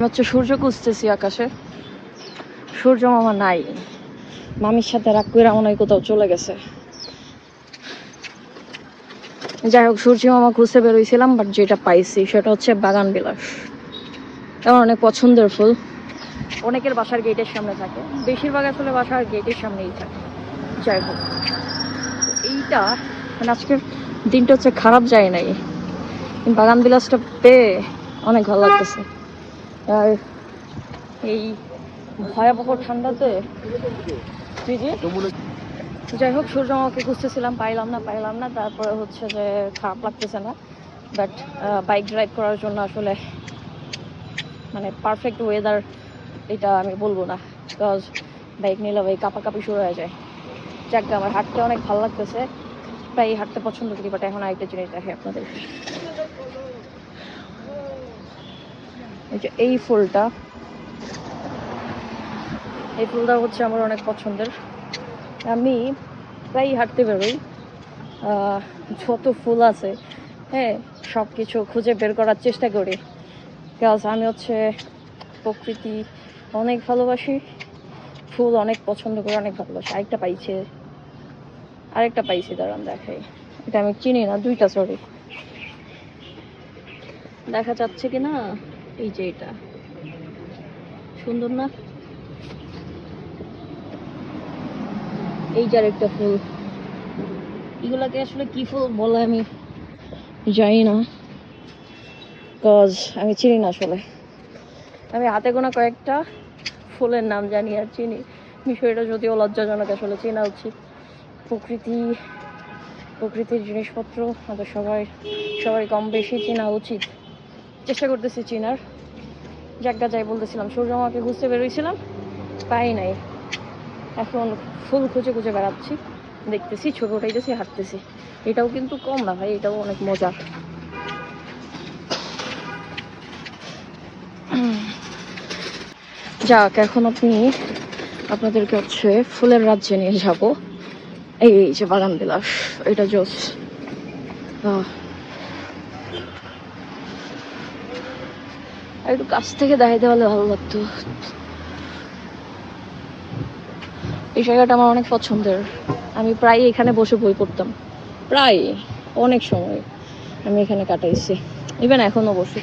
হচ্ছে সূর্য খুঁজতেছি আকাশে, সূর্য মামা নাই। মামির সাথে রাগ করে মনে হয় কোথাও চলে গেছে। যাই হোক, সূর্য মামা খুঁজতে বেরোইছিলাম, বাট যেটা পাইছি সেটা হচ্ছে বাগান বিলাস। আমার অনেক পছন্দের ফুল, অনেকের বাসার গেটের সামনে থাকে, বেশিরভাগ আসলে বাসার গেটের সামনেই থাকে। যাই হোক, এইটা মানে আজকের দিনটা হচ্ছে খারাপ যায় নাই, বাগান বিলাসটা পেয়ে অনেক ভালো লাগতেছে। আর এই ভয়াবহ ঠান্ডাতে যাই হোক, সূর্য মামাকে খুঁজতেছিলাম, পাইলাম না। তারপরে হচ্ছে যে খারাপ লাগতেছে না, বাট বাইক ড্রাইভ করার জন্য আসলে মানে পারফেক্ট ওয়েদার এটা আমি বলবো না, বিকজ বাইক নিলে ভাই কাঁপাকাঁপি শুরু হয়ে যায়। যাক, আমার হাঁটতে অনেক ভালো লাগতেছে, প্রায় হাঁটতে পছন্দ করি। বাট এখন আরেকটা জিনিস দেখে আপনাদের, এই ফুলটা হচ্ছে আমার অনেক পছন্দের। আমি প্রায় হাঁটতে বেরোই, যত ফুল আছে হ্যাঁ সব কিছু খুঁজে বের করার চেষ্টা করি, বিকজ আমি হচ্ছে প্রকৃতি অনেক ভালোবাসি, ফুল অনেক পছন্দ করি, অনেক ভালোবাসি। আরেকটা পাইছি, দাঁড়ান দেখাই। এটা আমি চিনি না, দুইটা, সরি, দেখা যাচ্ছে কিনা। এই যে এটা সুন্দর না, এই যে আরেকটা ফুল। এগুলাকে আসলে কি ফুল বলে আমি জানি না, বিকজ আমি চিনি না আসলে। আমি হাতে গোনা কয়েকটা ফুলের নাম জানি আর চিনি, বিষয়টা যদিও লজ্জাজনক, আসলে চেনা উচিত। প্রকৃতির জিনিসপত্র আমাদের সবাই কম বেশি চেনা উচিত, চেষ্টা করতেছি চেনার। জায়গা যাই বলতেছিলাম, সূর্য মামাকে খুঁজতে বেরোইছিলাম, পাই নাই। এখন ফুল খুঁজে বেড়াচ্ছি, দেখতেছি, ছবি উঠাইতেছি, হাঁটতেছি। এটাও কিন্তু কম না ভাই, এটাও অনেক মজা। যাক, এখন আপনাদেরকে হচ্ছে ফুলের রাজ্যে নিয়ে যাব। এই যে বাগান বিলাস, এটা জোস। একটু কাছ থেকে দেখাইতে পারলে ভালো লাগতো। এই জায়গাটা আমার অনেক পছন্দের, আমি প্রায় এখানে বসে বই পড়তাম, প্রায় অনেক সময় আমি এখানে কাটাইছি, ইভেন এখনো বসি।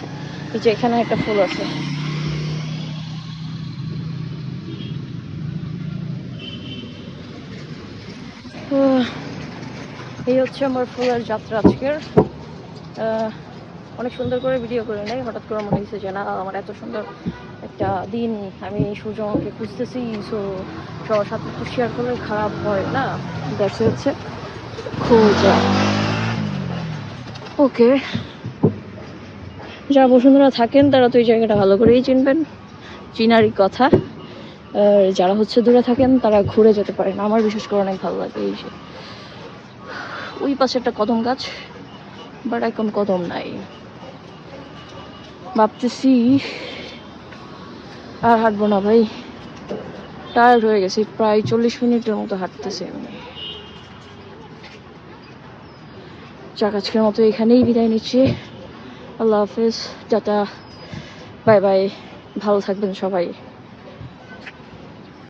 এই যে এখানে একটা ফুল আছে, এই হচ্ছে আমার ফুলের যাত্রা আজকের। অনেক সুন্দর করে ভিডিও করে নেই, হঠাৎ করে মনে হয়েছে যে না, আমার এত সুন্দর একটা দিন, আমি সূর্যকে খুঁজতেছি, সো সবার সাথে একটু শেয়ার করলে খারাপ হয় না, দেখে হচ্ছে খোঁজা। ওকে, যারা বসুন্ধরা থাকেন তারা তো এই জায়গাটা ভালো করেই চিনবেন, চিনারই কথা। আর যারা হচ্ছে দূরে থাকেন তারা ঘুরে যেতে পারেন, আমার বিশেষ করে অনেক ভালো লাগে। এই যে ওই পাশে একটা কদম গাছ, বাট এখন কদম নাই। ভাবতেছি আর হাঁটবো না ভাই, টায়ার্ড হয়ে গেছি, প্রায় 40 মিনিটের মতো হাঁটতেছি আমি। যাক, আজকের মতো এখানেই বিদায় নিচ্ছি। আল্লাহ হাফেজ, টাটা, বাই বাই, ভালো থাকবেন সবাই।